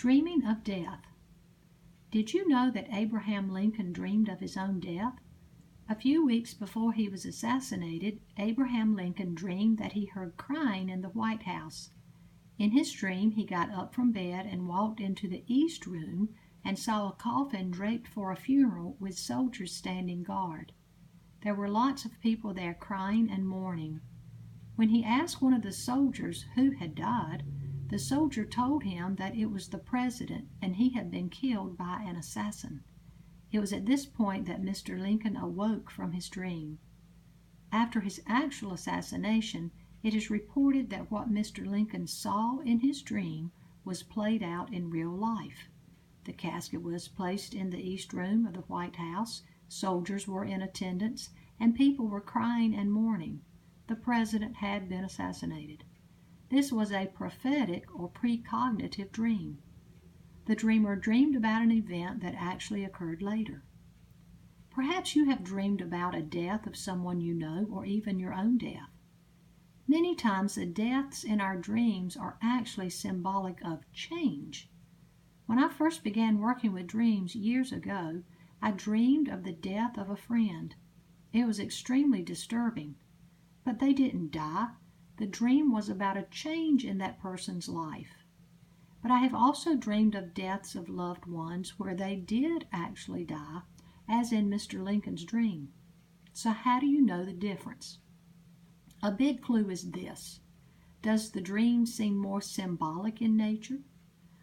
Dreaming of death. Did you know that Abraham Lincoln dreamed of his own death? A few weeks before he was assassinated, Abraham Lincoln dreamed that he heard crying in the White House. In his dream, he got up from bed and walked into the East Room and saw a coffin draped for a funeral with soldiers standing guard. There were lots of people there crying and mourning. When he asked one of the soldiers who had died, the soldier told him that it was the president and he had been killed by an assassin. It was at this point that Mr. Lincoln awoke from his dream. After his actual assassination, it is reported that what Mr. Lincoln saw in his dream was played out in real life. The casket was placed in the East Room of the White House, soldiers were in attendance, and people were crying and mourning. The president had been assassinated. This was a prophetic or precognitive dream. The dreamer dreamed about an event that actually occurred later. Perhaps you have dreamed about a death of someone you know or even your own death. Many times the deaths in our dreams are actually symbolic of change. When I first began working with dreams years ago, I dreamed of the death of a friend. It was extremely disturbing, but they didn't die. The dream was about a change in that person's life. But I have also dreamed of deaths of loved ones where they did actually die, as in Mr. Lincoln's dream. So how do you know the difference? A big clue is this. Does the dream seem more symbolic in nature?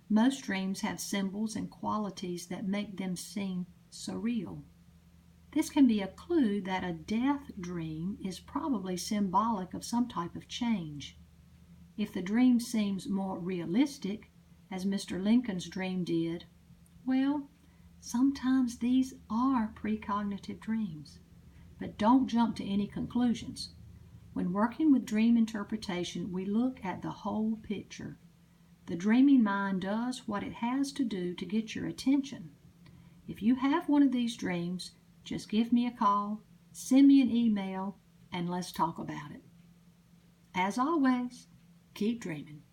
Most dreams have symbols and qualities that make them seem surreal. This can be a clue that a death dream is probably symbolic of some type of change. If the dream seems more realistic, as Mr. Lincoln's dream did, well, sometimes these are precognitive dreams. But don't jump to any conclusions. When working with dream interpretation, we look at the whole picture. The dreaming mind does what it has to do to get your attention. If you have one of these dreams, just give me a call, send me an email, and let's talk about it. As always, keep dreaming.